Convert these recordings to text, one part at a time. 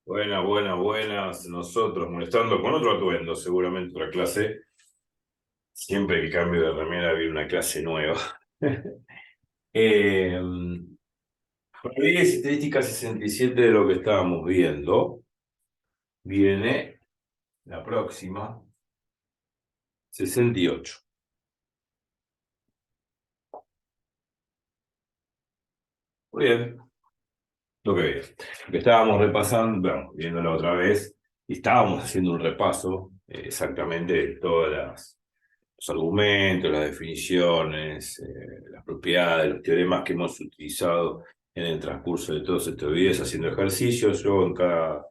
Buenas. Nosotros molestando con otro atuendo, seguramente otra clase. Siempre que cambio de remera viene una clase nueva. eh, Probabilidad estadística 67 de lo que estábamos viendo. Viene la próxima, 68. Muy bien, lo que viene. Lo que estábamos repasando, bueno, viéndolo otra vez, y estábamos haciendo un repaso exactamente de todas los argumentos, las definiciones, las propiedades, los teoremas que hemos utilizado en el transcurso de todos estos días haciendo ejercicios. Yo en cada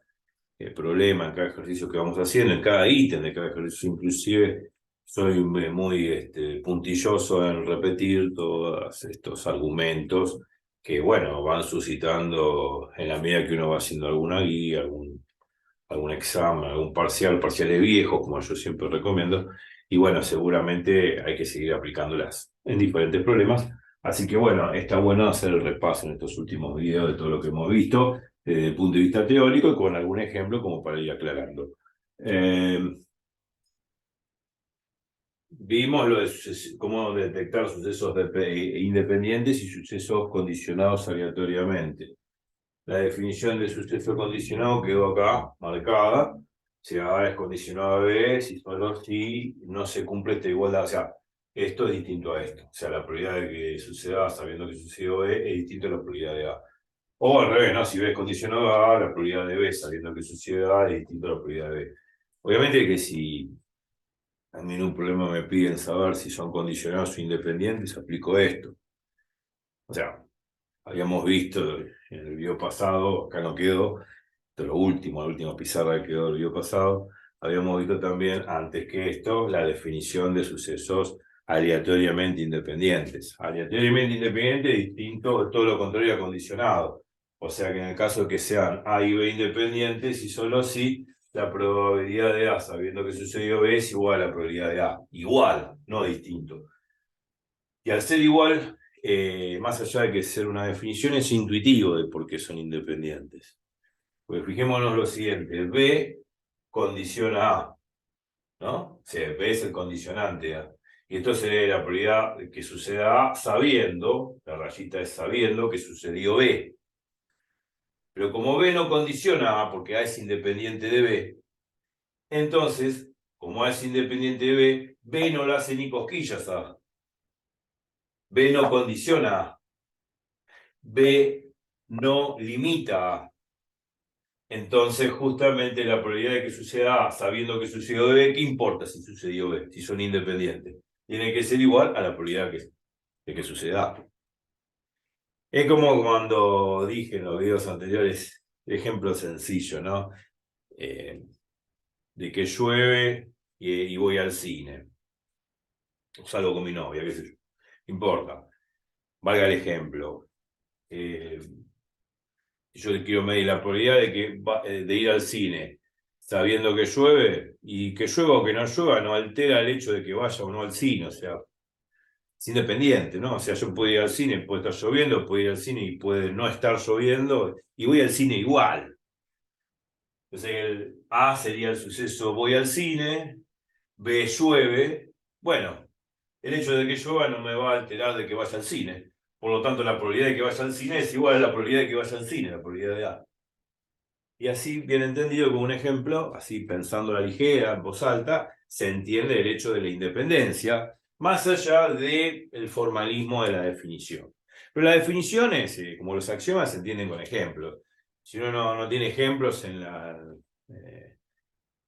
problema, en cada ejercicio que vamos haciendo, en cada ítem de cada ejercicio inclusive, soy muy puntilloso en repetir todos estos argumentos que, bueno, van suscitando en la medida que uno va haciendo alguna guía, algún examen, algún parciales viejos, como yo siempre recomiendo, y bueno, seguramente hay que seguir aplicándolas en diferentes problemas. Así que bueno, está bueno hacer el repaso en estos últimos videos de todo lo que hemos visto desde el punto de vista teórico y con algún ejemplo como para ir aclarando. Eh, Vimos cómo detectar sucesos independientes y sucesos condicionados aleatoriamente. La definición de suceso condicionado quedó acá, marcada. Si A es condicionado a B, si solo si no se cumple esta igualdad. O sea, esto es distinto a esto. O sea, la probabilidad de que suceda A sabiendo que sucedió B es distinto a la probabilidad de A. O al revés, ¿no? Si B es condicionado a A, la probabilidad de B sabiendo que sucede A es distinto a la probabilidad de B. Obviamente que si a mí en un problema me piden saber si son condicionados o independientes, aplico esto. O sea, habíamos visto en el video pasado, acá no quedó, de lo último, la última pizarra que quedó del video pasado, habíamos visto también, antes que esto, la definición de sucesos aleatoriamente independientes. Aleatoriamente independiente es distinto a todo lo contrario a condicionado. O sea que en el caso de que sean A y B independientes, y solo si la probabilidad de A, sabiendo que sucedió B, es igual a la probabilidad de A. Igual, no distinto. Y al ser igual, más allá de que ser una definición, es intuitivo de por qué son independientes. Pues fijémonos lo siguiente, B condiciona A, ¿no? O sea, B es el condicionante A. Y esto sería la probabilidad de que suceda A sabiendo, la rayita es sabiendo que sucedió B. Pero como B no condiciona A, porque A es independiente de B, entonces, como A es independiente de B, B no le hace ni cosquillas a A. B no condiciona A. B no limita A. Entonces, justamente la probabilidad de que suceda A, sabiendo que sucedió B, ¿qué importa si sucedió B? Si son independientes. Tiene que ser igual a la probabilidad de que suceda A. Es como cuando dije en los videos anteriores, ejemplo sencillo, ¿no? De que llueve y voy al cine. O salgo con mi novia, qué sé yo. No importa. Valga el ejemplo. Eh, Yo quiero medir la probabilidad de ir al cine sabiendo que llueve, y que llueva o que no llueva no altera el hecho de que vaya o no al cine. O sea, es independiente, ¿no? O sea, yo puedo ir al cine, puede estar lloviendo, puedo ir al cine y puede no estar lloviendo, y voy al cine igual. Entonces el A sería el suceso voy al cine, B llueve. Bueno, el hecho de que llueva no me va a alterar de que vaya al cine. Por lo tanto, la probabilidad de que vaya al cine es igual a la probabilidad de que vaya al cine, la probabilidad de A. Y así, bien entendido como un ejemplo, así pensando a la ligera, en voz alta, se entiende el hecho de la independencia, más allá del formalismo de la definición. Pero las definiciones, como los axiomas, se entienden con ejemplos. Si uno no tiene ejemplos eh,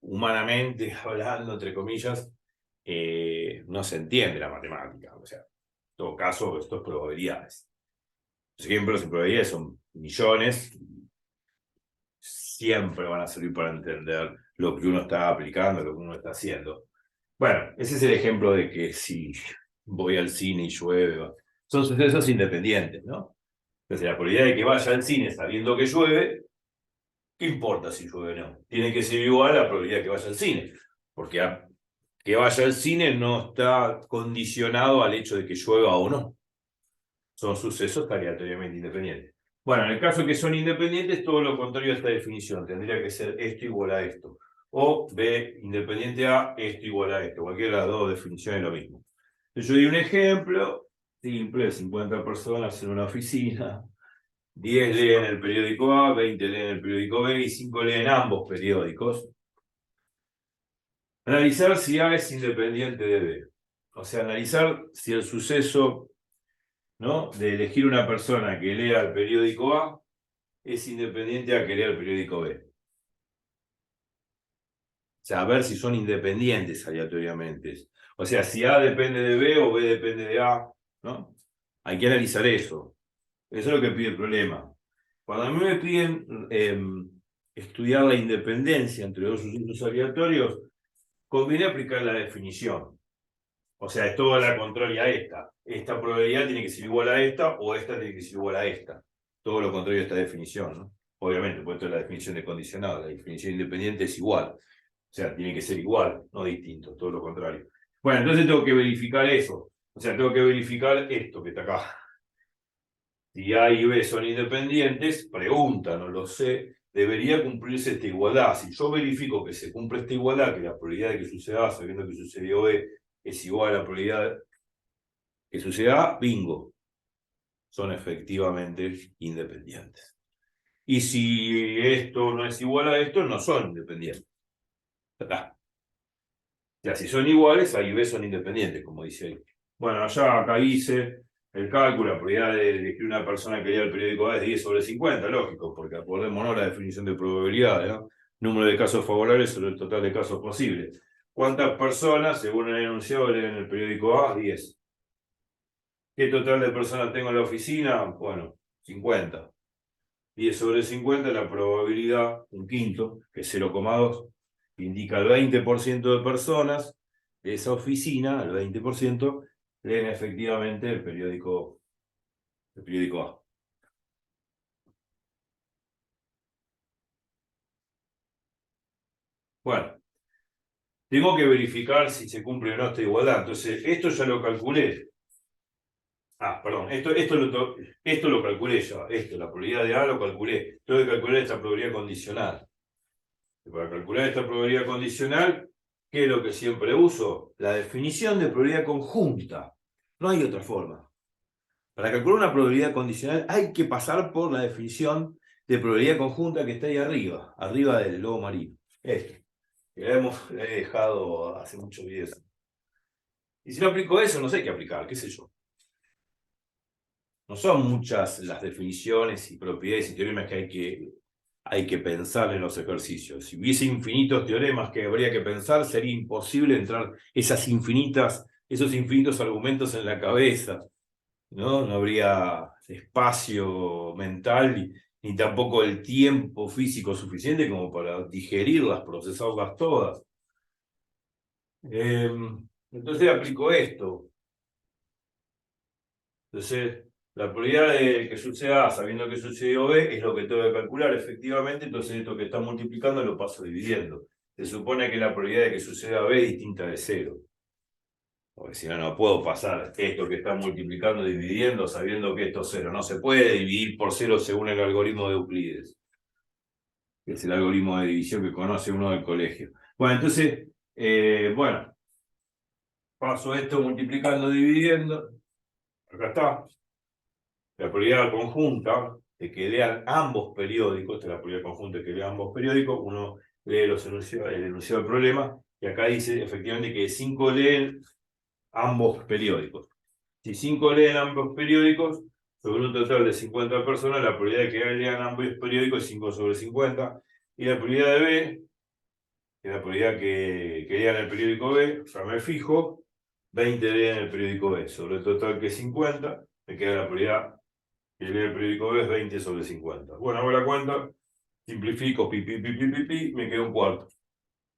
humanamente hablando, entre comillas, no se entiende la matemática. O sea, en todo caso, esto es probabilidades. Los ejemplos y probabilidades son millones, siempre van a servir para entender lo que uno está aplicando, lo que uno está haciendo. Bueno, ese es el ejemplo de que si voy al cine y llueve, son sucesos independientes, ¿no? Entonces, la probabilidad de que vaya al cine sabiendo que llueve, ¿qué importa si llueve o no? Tiene que ser igual a la probabilidad de que vaya al cine, porque que vaya al cine no está condicionado al hecho de que llueva o no. Son sucesos aleatoriamente independientes. Bueno, en el caso que son independientes, todo lo contrario a esta definición. Tendría que ser esto igual a esto. O B independiente a esto igual a esto. Cualquiera de las dos definiciones es lo mismo. Entonces yo di un ejemplo simple: 50 personas en una oficina, 10 leen el periódico A, 20 leen el periódico B y 5 leen ambos periódicos. Analizar si A es independiente de B. O sea, analizar si el suceso, ¿no?, de elegir una persona que lea el periódico A es independiente a que lea el periódico B. O sea, a ver si son independientes aleatoriamente. O sea, si A depende de B o B depende de A, ¿no? Hay que analizar eso. Eso es lo que pide el problema. Cuando a mí me piden estudiar la independencia entre dos sucesos aleatorios, conviene aplicar la definición. O sea, es toda la contraria a esta. Esta probabilidad tiene que ser igual a esta, o esta tiene que ser igual a esta. Todo lo contrario a esta definición, ¿no? Obviamente, porque esto es la definición de condicionado. La definición independiente es igual. O sea, tiene que ser igual, no distinto, todo lo contrario. Bueno, entonces tengo que verificar eso. O sea, tengo que verificar esto que está acá. Si A y B son independientes, pregunta, no lo sé, debería cumplirse esta igualdad. Si yo verifico que se cumple esta igualdad, que la probabilidad de que suceda A sabiendo que sucedió B es igual a la probabilidad que suceda A, bingo. Son efectivamente independientes. Y si esto no es igual a esto, no son independientes. O sea, si son iguales, A y B son independientes, como dice ahí. Bueno, allá acá hice el cálculo. La probabilidad de elegir una persona que lea el periódico A es 10/50, lógico, porque acordémonos la definición de probabilidad, ¿no? Número de casos favorables sobre el total de casos posibles. ¿Cuántas personas, según el enunciado, leen el periódico A? 10. ¿Qué total de personas tengo en la oficina? Bueno, 50. 10/50, la probabilidad, un quinto, que es 0,2, indica el 20% de personas de esa oficina, el 20%, leen efectivamente el periódico A. Bueno, tengo que verificar si se cumple o no esta igualdad. Entonces, esto ya lo calculé. Perdón, esto lo calculé ya. La probabilidad de A lo calculé. Tengo que calcular esta probabilidad condicional. Para calcular esta probabilidad condicional, ¿qué es lo que siempre uso? La definición de probabilidad conjunta. No hay otra forma. Para calcular una probabilidad condicional hay que pasar por la definición de probabilidad conjunta que está ahí arriba del lobo marino. Esto, que la he dejado hace muchos videos. Y si no aplico eso, no sé qué aplicar, qué sé yo. No son muchas las definiciones y propiedades y teoremas que hay que pensar en los ejercicios. Si hubiese infinitos teoremas que habría que pensar, sería imposible entrar esos infinitos argumentos en la cabeza, ¿no? No habría espacio mental ni tampoco el tiempo físico suficiente como para digerirlas, procesarlas todas. Entonces aplico esto. Entonces, la probabilidad de que suceda A sabiendo que sucedió B es lo que tengo que calcular efectivamente. Entonces esto que está multiplicando lo paso dividiendo. Se supone que la probabilidad de que suceda B es distinta de 0. Porque si no, no puedo pasar esto que está multiplicando dividiendo sabiendo que esto es 0. No se puede dividir por 0 según el algoritmo de Euclides, que es el algoritmo de división que conoce uno del colegio. Bueno, entonces, paso esto multiplicando dividiendo. Acá está. La probabilidad conjunta de que lean ambos periódicos, esta es la probabilidad conjunta de que lean ambos periódicos, uno lee el enunciado del problema, y acá dice efectivamente que 5 leen ambos periódicos. Si 5 leen ambos periódicos, sobre un total de 50 personas, la probabilidad de que lean ambos periódicos es 5/50, y la probabilidad de B, que es la probabilidad que lean el periódico B, ya me fijo, 20 leen el periódico B, sobre el total que es 50, me queda la probabilidad que lee el periódico B es 20/50. Bueno, hago la cuenta, simplifico, me queda un cuarto.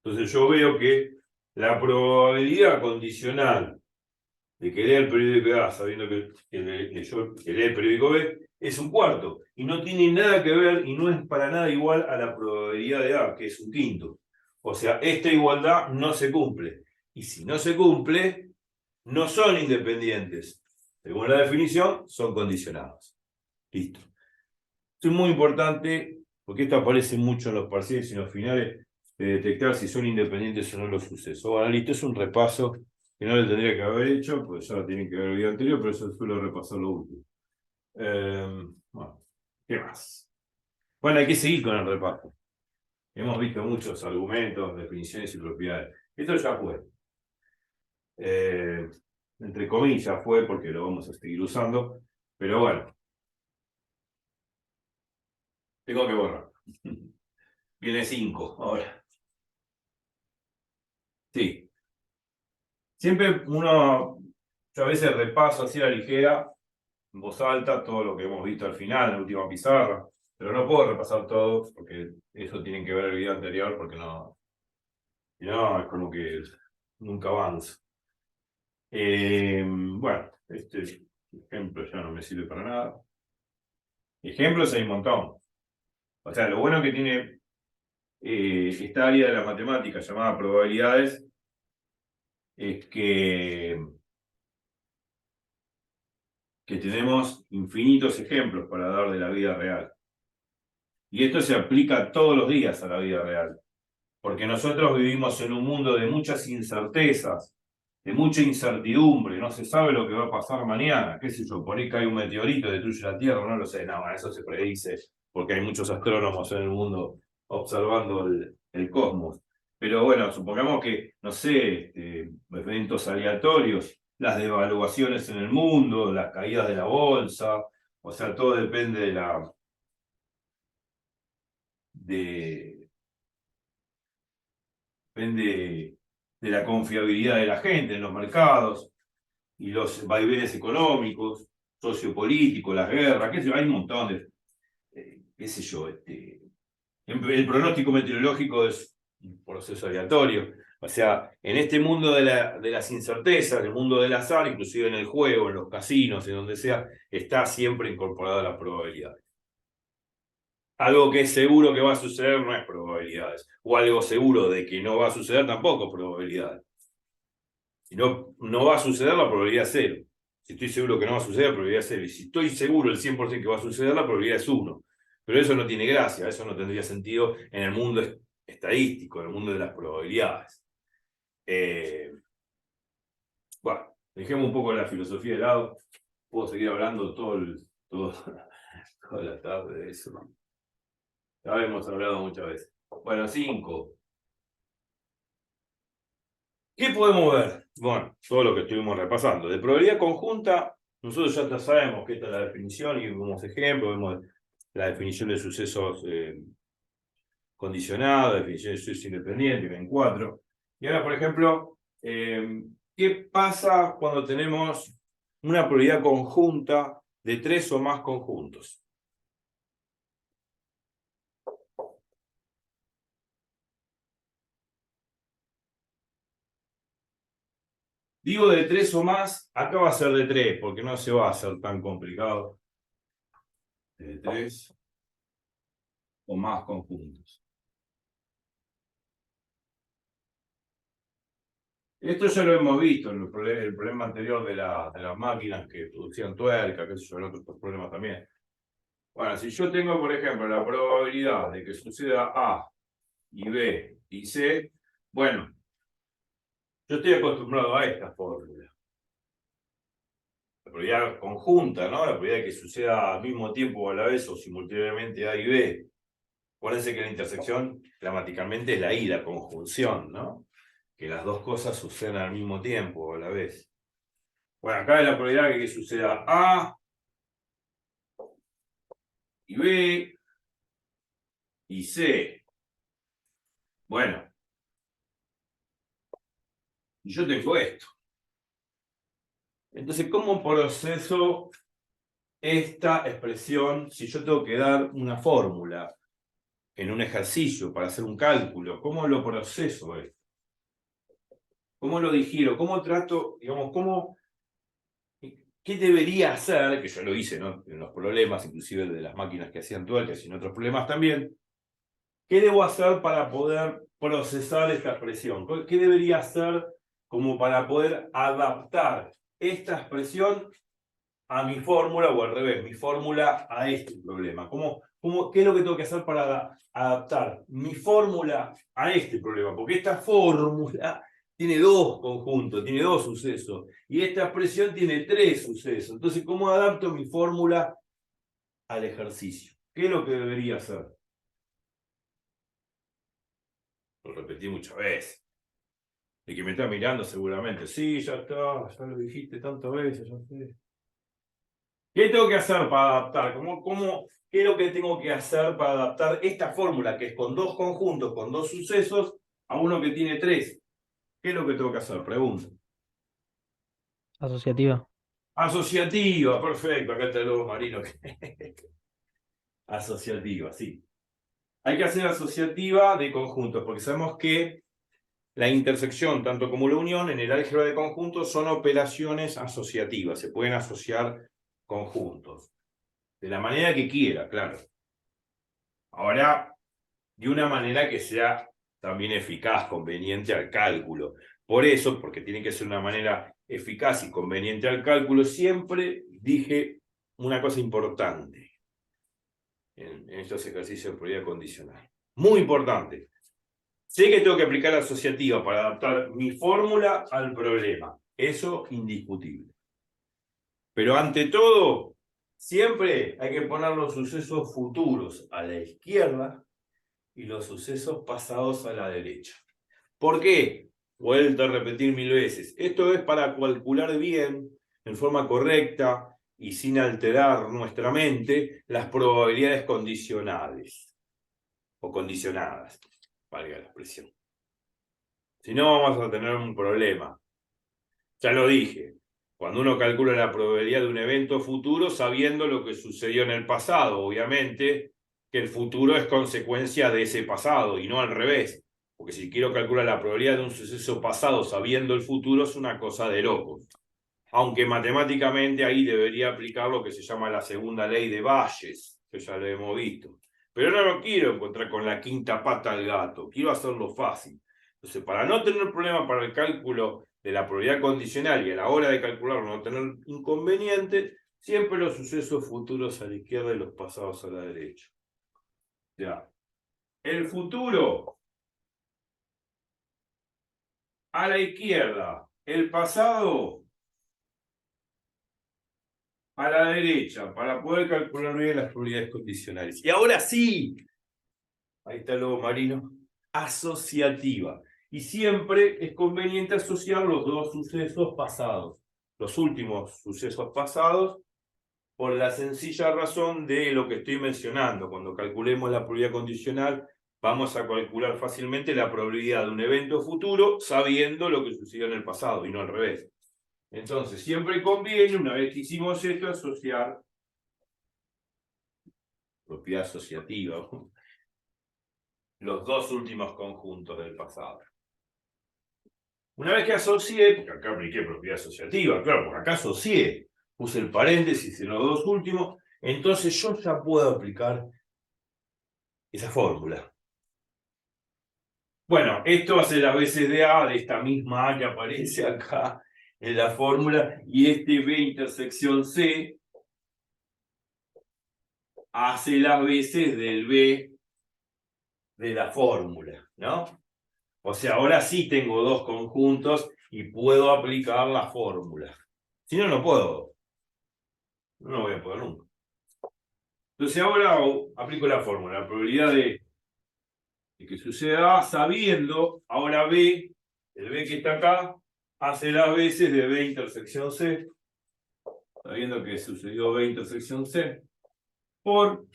Entonces yo veo que la probabilidad condicional de que lea el periódico A sabiendo que lee el periódico B es un cuarto. Y no tiene nada que ver y no es para nada igual a la probabilidad de A, que es un quinto. O sea, esta igualdad no se cumple. Y si no se cumple, no son independientes. Según la definición, son condicionados. Listo. es muy importante, porque esto aparece mucho en los parciales y en los finales, de detectar si son independientes o no los sucesos. Bueno, listo, es un repaso que no le tendría que haber hecho, pues ya lo tienen que ver el video anterior, pero eso suelo repasar lo último. Bueno, ¿qué más? Bueno, hay que seguir con el repaso. Hemos visto muchos argumentos, definiciones y propiedades. Esto ya fue. Entre comillas fue, porque lo vamos a seguir usando, pero bueno. Tengo que borrar. Viene 5 ahora. Sí. Siempre yo a veces repaso así a la ligera, en voz alta, todo lo que hemos visto al final, en la última pizarra, pero no puedo repasar todo, porque eso tienen que ver el video anterior, porque no, es como que nunca avanzo. Bueno, este ejemplo ya no me sirve para nada. Ejemplos hay un montón. O sea, lo bueno que tiene esta área de la matemática llamada probabilidades es que tenemos infinitos ejemplos para dar de la vida real. Y esto se aplica todos los días a la vida real, porque nosotros vivimos en un mundo de muchas incertezas, de mucha incertidumbre, no se sabe lo que va a pasar mañana, qué sé yo, por ahí cae un meteorito, destruye la Tierra, no lo sé, no, eso se predice, porque hay muchos astrónomos en el mundo observando el cosmos. Pero bueno, supongamos que, no sé, eventos aleatorios, las devaluaciones en el mundo, las caídas de la bolsa, o sea, todo depende depende de la confiabilidad de la gente en los mercados y los vaivenes económicos, sociopolíticos, las guerras, qué sé yo, hay un montón de, qué sé yo, el pronóstico meteorológico es un proceso aleatorio. O sea, en este mundo de las incertezas, en el mundo del azar, inclusive en el juego, en los casinos, en donde sea, está siempre incorporada la probabilidad. Algo que es seguro que va a suceder no es probabilidades. O algo seguro de que no va a suceder tampoco es probabilidades. Si no va a suceder, la probabilidad es 0. Si estoy seguro que no va a suceder, la probabilidad es 0. Y si estoy seguro el 100% que va a suceder, la probabilidad es 1. Pero eso no tiene gracia, eso no tendría sentido en el mundo estadístico, en el mundo de las probabilidades. Bueno, dejemos un poco la filosofía de lado. Puedo seguir hablando toda la tarde de eso. Ya hemos hablado muchas veces. Bueno, 5. ¿Qué podemos ver? Bueno, todo lo que estuvimos repasando. De probabilidad conjunta, nosotros ya sabemos que esta es la definición y vemos ejemplos, vemos la definición de sucesos condicionados, definición de sucesos independientes, ven 4. Y ahora, por ejemplo, ¿qué pasa cuando tenemos una probabilidad conjunta de 3 o más conjuntos? Digo de 3 o más, acá va a ser de 3, porque no se va a hacer tan complicado. De 3 o más conjuntos. Esto ya lo hemos visto en el problema anterior de las máquinas que producían tuerca, qué sé yo, en otros problemas también. Bueno, si yo tengo, por ejemplo, la probabilidad de que suceda A y B y C, bueno, yo estoy acostumbrado a esta fórmula. La probabilidad conjunta, ¿no? La probabilidad de que suceda al mismo tiempo o a la vez o simultáneamente A y B. Acuérdense que la intersección gramaticalmente es la conjunción, ¿no? Que las dos cosas sucedan al mismo tiempo o a la vez. Bueno, acá es la probabilidad de que suceda A y B y C. Bueno, y yo tengo esto. Entonces, ¿cómo proceso esta expresión si yo tengo que dar una fórmula en un ejercicio para hacer un cálculo? ¿Cómo lo proceso esto? ¿Cómo lo digiero? ¿Cómo trato, digamos, qué debería hacer, que yo lo hice, ¿no? En los problemas, inclusive de las máquinas que hacían tuercas y en otros problemas también? ¿Qué debo hacer para poder procesar esta expresión? ¿Qué debería hacer como para poder adaptar esta expresión a mi fórmula o al revés, mi fórmula a este problema? ¿Qué es lo que tengo que hacer para adaptar mi fórmula a este problema? Porque esta fórmula tiene dos conjuntos, tiene dos sucesos, y esta expresión tiene tres sucesos. Entonces, ¿cómo adapto mi fórmula al ejercicio? ¿Qué es lo que debería hacer? Lo repetí muchas veces. El que me está mirando seguramente, sí, ya está, ya lo dijiste tantas veces, ya sé. ¿Qué tengo que hacer para adaptar? ¿Qué es lo que tengo que hacer para adaptar esta fórmula, que es con dos conjuntos, con dos sucesos, a uno que tiene tres? ¿Qué es lo que tengo que hacer? Pregunta. Asociativa. Asociativa, perfecto, acá está el lobo marino. Asociativa, sí. Hay que hacer asociativa de conjuntos, porque sabemos que la intersección, tanto como la unión, en el álgebra de conjuntos son operaciones asociativas, se pueden asociar conjuntos, de la manera que quiera, claro. Ahora, de una manera que sea también eficaz, conveniente al cálculo. Por eso, porque tiene que ser una manera eficaz y conveniente al cálculo, siempre dije una cosa importante en estos ejercicios de probabilidad condicional. Muy importante. Sé que tengo que aplicar la asociativa para adaptar mi fórmula al problema. Eso indiscutible. Pero ante todo, siempre hay que poner los sucesos futuros a la izquierda y los sucesos pasados a la derecha. ¿Por qué? Vuelto a repetir 1000 veces. Esto es para calcular bien, en forma correcta y sin alterar nuestra mente, las probabilidades condicionales o condicionadas, valga la expresión. Si no, vamos a tener un problema. Ya lo dije, cuando uno calcula la probabilidad de un evento futuro sabiendo lo que sucedió en el pasado, obviamente que el futuro es consecuencia de ese pasado y no al revés. Porque si quiero calcular la probabilidad de un suceso pasado sabiendo el futuro es una cosa de locos. Aunque matemáticamente ahí debería aplicar lo que se llama la segunda ley de Bayes, que ya lo hemos visto. Pero no lo quiero encontrar con la quinta pata al gato, quiero hacerlo fácil. Entonces, para no tener problema para el cálculo de la probabilidad condicional y a la hora de calcularlo no tener inconveniente, siempre los sucesos futuros a la izquierda y los pasados a la derecha. Ya. El futuro a la izquierda, el pasado a la derecha, para poder calcular bien las probabilidades condicionales. Y ahora sí, ahí está el lobo marino, asociativa. Y siempre es conveniente asociar los dos sucesos pasados, los últimos sucesos pasados, por la sencilla razón de lo que estoy mencionando. Cuando calculemos la probabilidad condicional, vamos a calcular fácilmente la probabilidad de un evento futuro sabiendo lo que sucedió en el pasado y no al revés. Entonces, siempre conviene, una vez que hicimos esto, asociar propiedad asociativa, los dos últimos conjuntos del pasado. Una vez que asocié, porque acá apliqué propiedad asociativa, claro, porque acá asocié, puse el paréntesis en los dos últimos, entonces yo ya puedo aplicar esa fórmula. Bueno, esto hace las veces de A, de esta misma A que aparece acá en la fórmula, y este B intersección C hace las veces del B de la fórmula, ¿no? O sea, ahora sí tengo dos conjuntos y puedo aplicar la fórmula. Si no, no puedo. No voy a poder nunca. Entonces ahora aplico la fórmula. La probabilidad de que suceda A sabiendo, ahora B, el B que está acá, hace las veces de B intersección C, sabiendo que sucedió B intersección C, por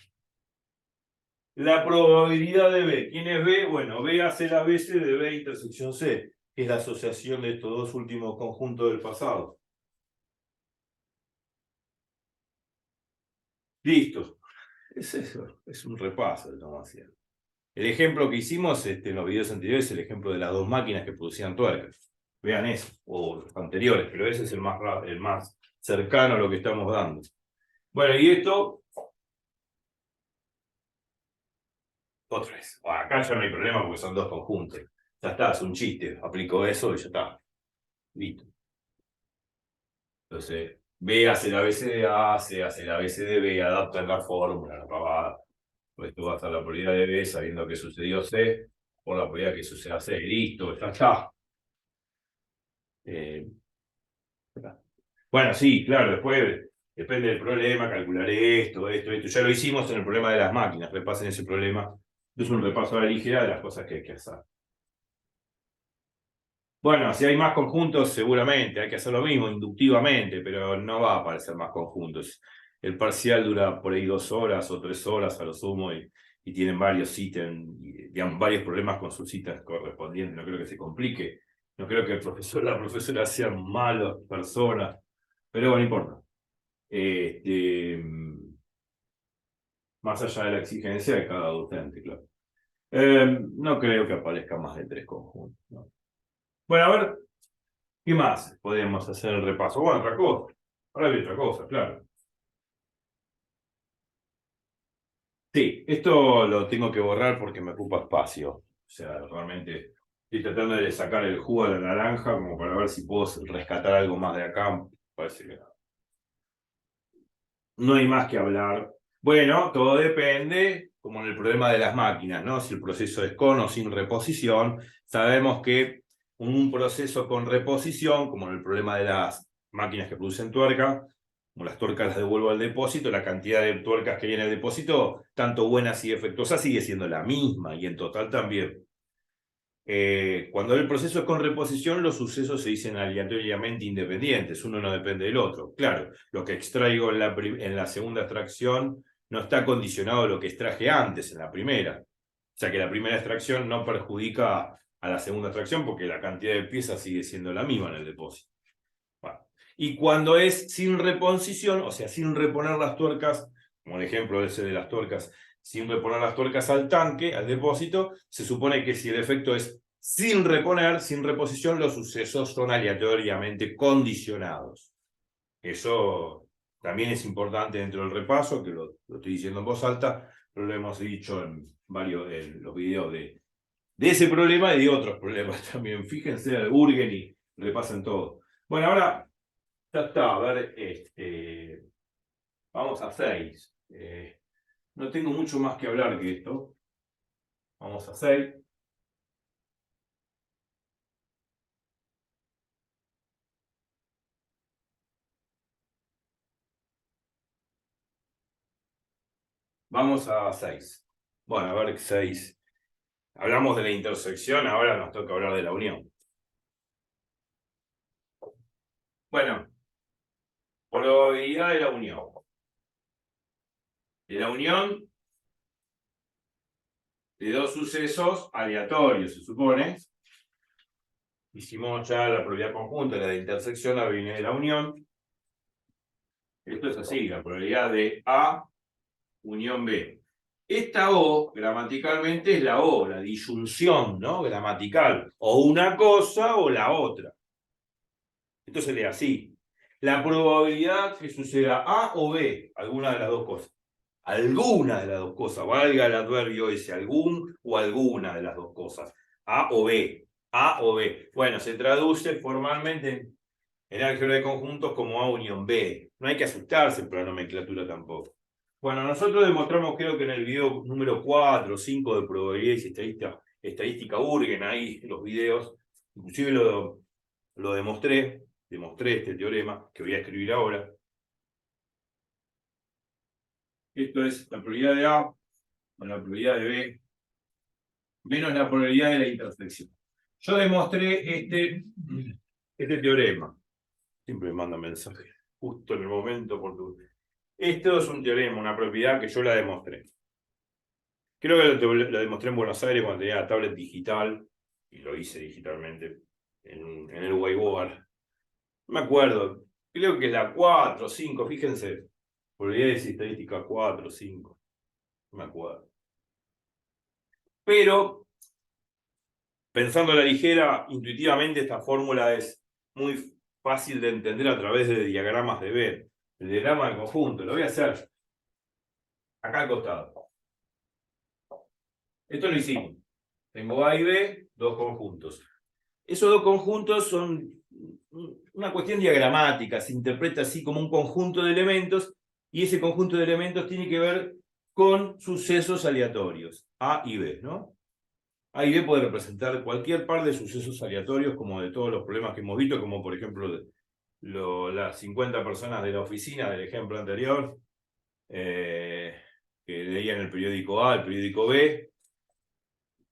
la probabilidad de B. ¿Quién es B? Bueno, B hace las veces de B intersección C, que es la asociación de estos dos últimos conjuntos del pasado. Listo. Es eso, es un repaso de estamos haciendo. El ejemplo que hicimos en los videos anteriores es el ejemplo de las dos máquinas que producían tuercas. Vean eso, o los anteriores, pero ese es el más cercano a lo que estamos dando. Bueno, y esto, otra vez. Bueno, acá ya no hay problema porque son dos conjuntos. Ya está, es un chiste. Aplico eso y ya está. Listo. Entonces, B hace la BC de A, C hace la BC de B, adaptan la fórmula, la pavada. Pues tú vas a la probabilidad de B sabiendo que sucedió C, por la probabilidad que suceda C, listo, ya está. Bueno, sí, claro, después depende del problema, calcularé esto. Ya lo hicimos en el problema de las máquinas, repasen ese problema. Es un repaso a la ligera de las cosas que hay que hacer. Bueno, si hay más conjuntos, seguramente hay que hacer lo mismo inductivamente, pero no va a aparecer más conjuntos. El parcial dura por ahí 2 horas o 3 horas a lo sumo y tienen varios ítems, digamos, varios problemas con sus citas correspondientes. No creo que se complique. No creo que el profesor o la profesora sean malas personas, pero bueno, no importa. Más allá de la exigencia de cada docente, claro. No creo que aparezca más de 3 conjuntos, ¿no? Bueno, a ver, ¿qué más podemos hacer el repaso? Bueno, otra cosa. Ahora hay otra cosa, claro. Sí, esto lo tengo que borrar porque me ocupa espacio. O sea, realmente estoy tratando de sacar el jugo de la naranja como para ver si puedo rescatar algo más de acá. Parece que no hay más que hablar. Bueno, todo depende, como en el problema de las máquinas, ¿no? Si el proceso es con o sin reposición, sabemos que un proceso con reposición, como en el problema de las máquinas que producen tuerca, como las tuercas las devuelvo al depósito, la cantidad de tuercas que viene al depósito, tanto buenas y defectuosas, sigue siendo la misma, y en total también. Cuando el proceso es con reposición, los sucesos se dicen aleatoriamente independientes, uno no depende del otro. Claro, lo que extraigo en la segunda extracción no está condicionado a lo que extraje antes en la primera. O sea que la primera extracción no perjudica a la segunda extracción porque la cantidad de piezas sigue siendo la misma en el depósito. Bueno. Y cuando es sin reposición, o sea, sin reponer las tuercas, como el ejemplo ese de las tuercas, sin reponer las tuercas al tanque, al depósito, se supone que si el efecto es sin reponer, sin reposición, los sucesos son aleatoriamente condicionados. Eso también es importante dentro del repaso, que lo estoy diciendo en voz alta, pero lo hemos dicho en varios de los videos de ese problema y de otros problemas también. Fíjense al Urgen y repasen todo. Bueno, ahora ya está, a ver, vamos a 6. No tengo mucho más que hablar que esto. Vamos a 6. Vamos a 6. Bueno, a ver, 6. Hablamos de la intersección, ahora nos toca hablar de la unión. Bueno, probabilidad de la unión. De la unión de dos sucesos aleatorios, se supone. Hicimos ya la probabilidad conjunta, la de intersección, la viene de la unión. Esto es así, la probabilidad de A unión B. Esta O, gramaticalmente, es la O, la disyunción, ¿no? Gramatical. O una cosa o la otra. Esto se lee así. La probabilidad que suceda A o B, alguna de las dos cosas. Alguna de las dos cosas, valga el adverbio ese, algún o alguna de las dos cosas. A o B. A o B. Bueno, se traduce formalmente en álgebra de conjuntos como A unión B. No hay que asustarse por la nomenclatura tampoco. Bueno, nosotros demostramos, creo que en el video número 4 o 5 de probabilidades y estadística Urgen, ahí los videos, inclusive lo demostré este teorema que voy a escribir ahora. Esto es la probabilidad de A con la probabilidad de B menos la probabilidad de la intersección. Yo demostré este teorema. Siempre me manda mensajes justo en el momento oportuno. Esto es un teorema, una propiedad que yo la demostré. Creo que lo demostré en Buenos Aires cuando tenía la tablet digital y lo hice digitalmente en el whiteboard. No me acuerdo, creo que es la 4 o 5, fíjense. Probabilidades estadísticas 4 o 5, no me acuerdo. Pero, pensando a la ligera, intuitivamente esta fórmula es muy fácil de entender a través de diagramas de B. El diagrama de conjunto, lo voy a hacer acá al costado. Esto lo hicimos. Tengo A y B, dos conjuntos. Esos dos conjuntos son una cuestión diagramática, se interpreta así como un conjunto de elementos, y ese conjunto de elementos tiene que ver con sucesos aleatorios, A y B, ¿no? A y B puede representar cualquier par de sucesos aleatorios, como de todos los problemas que hemos visto, como por ejemplo las 50 personas de la oficina del ejemplo anterior, que leían el periódico A, el periódico B,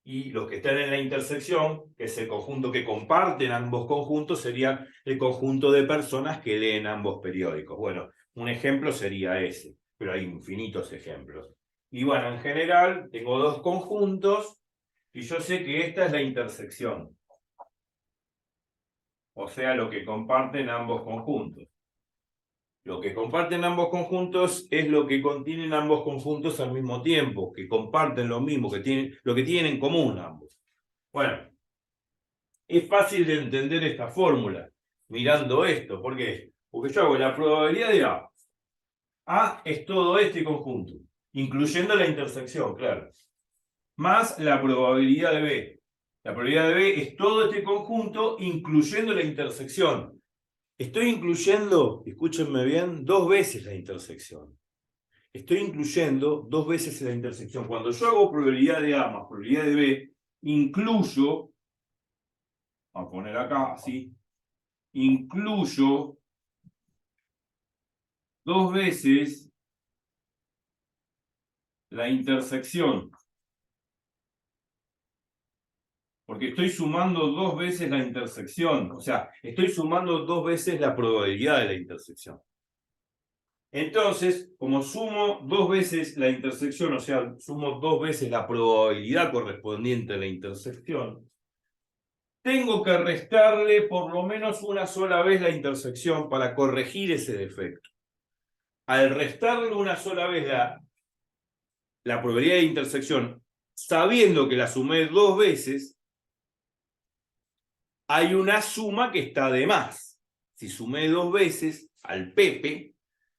y los que están en la intersección, que es el conjunto que comparten ambos conjuntos, sería el conjunto de personas que leen ambos periódicos. Bueno, un ejemplo sería ese, pero hay infinitos ejemplos. Y bueno, en general tengo dos conjuntos y yo sé que esta es la intersección. O sea, lo que comparten ambos conjuntos. Lo que comparten ambos conjuntos es lo que contienen ambos conjuntos al mismo tiempo, que comparten lo mismo, lo que tienen en común ambos. Bueno, es fácil de entender esta fórmula mirando esto. ¿Por qué? Porque yo hago la probabilidad de A. A es todo este conjunto, incluyendo la intersección, claro. Más la probabilidad de B. La probabilidad de B es todo este conjunto, incluyendo la intersección. Estoy incluyendo, escúchenme bien, 2 veces la intersección. Estoy incluyendo 2 veces la intersección. Cuando yo hago probabilidad de A más probabilidad de B, incluyo, vamos a poner acá así, incluyo 2 veces la intersección. Porque estoy sumando 2 veces la intersección. O sea, estoy sumando 2 veces la probabilidad de la intersección. Entonces, como sumo 2 veces la intersección, o sea, sumo 2 veces la probabilidad correspondiente a la intersección, tengo que restarle por lo menos una sola vez la intersección para corregir ese defecto. Al restarle una sola vez la probabilidad de intersección, sabiendo que la sumé 2 veces, hay una suma que está de más. Si sumé 2 veces al Pepe,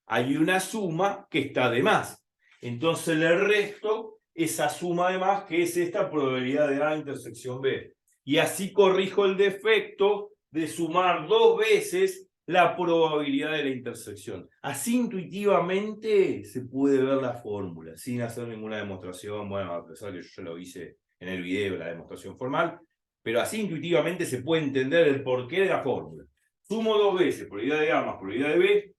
hay una suma que está de más. Entonces le resto esa suma de más, que es esta probabilidad de A intersección B. Y así corrijo el defecto de sumar 2 veces la probabilidad de la intersección. Así intuitivamente se puede ver la fórmula, sin hacer ninguna demostración. Bueno, a pesar que yo ya lo hice en el video, la demostración formal, pero así intuitivamente se puede entender el porqué de la fórmula. Sumo 2 veces probabilidad de A más probabilidad de B.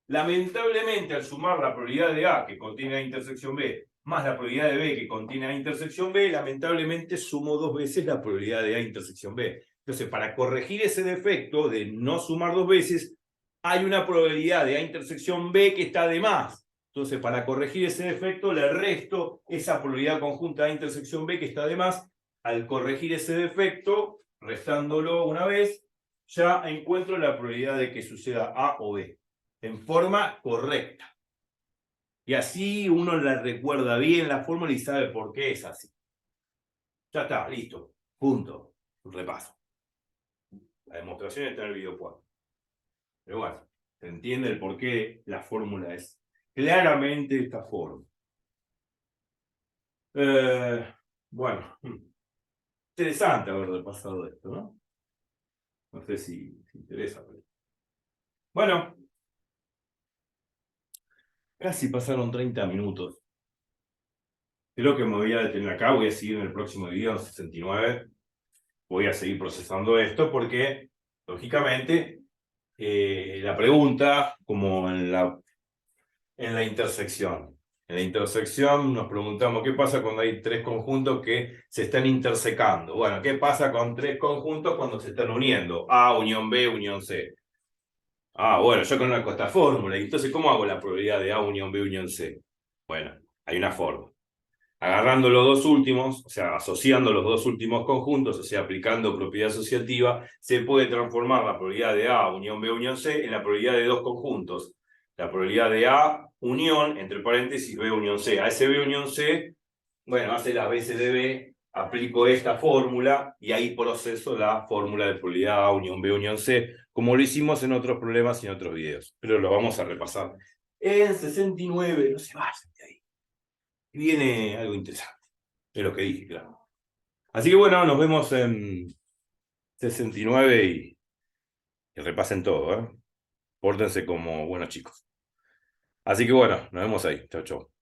Lamentablemente, al sumar la probabilidad de A, que contiene la intersección B, más la probabilidad de B, que contiene la intersección B, lamentablemente sumo 2 veces la probabilidad de A intersección B. Entonces, para corregir ese defecto de no sumar 2 veces, hay una probabilidad de A intersección B que está de más. Entonces, para corregir ese defecto, le resto esa probabilidad conjunta A intersección B que está de más. Al corregir ese defecto, restándolo una vez, ya encuentro la probabilidad de que suceda A o B en forma correcta. Y así uno la recuerda bien la fórmula y sabe por qué es así. Ya está, listo. Punto. Un repaso. La demostración está en el video 4. Pero bueno, se entiende el por qué la fórmula es claramente esta forma. Bueno, interesante haber repasado esto, ¿no? No sé si interesa. Pero... Bueno, casi pasaron 30 minutos. Creo que me voy a detener acá, voy a seguir en el próximo video, en 69. Voy a seguir procesando esto porque, lógicamente, la pregunta, como en la intersección. En la intersección nos preguntamos qué pasa cuando hay 3 conjuntos que se están intersecando. Bueno, ¿qué pasa con 3 conjuntos cuando se están uniendo? A, unión B, unión C. Ah, bueno, yo conozco esta fórmula. ¿Y entonces cómo hago la probabilidad de A, unión B, unión C? Bueno, hay una forma. Agarrando los dos últimos, o sea, asociando los dos últimos conjuntos, o sea, aplicando propiedad asociativa, se puede transformar la probabilidad de A, unión B, unión C, en la probabilidad de dos conjuntos. La probabilidad de A, unión, entre paréntesis, B, unión C. A ese B, unión C, bueno, hace las veces de B, aplico esta fórmula y ahí proceso la fórmula de probabilidad A, unión B, unión C, como lo hicimos en otros problemas y en otros videos. Pero lo vamos a repasar en 69, no se vayan de ahí. Viene algo interesante, de lo que dije, claro. Así que bueno, nos vemos en 69 y repasen todo, ¿eh? Pórtense como buenos chicos. Así que bueno, nos vemos ahí. Chau, chau.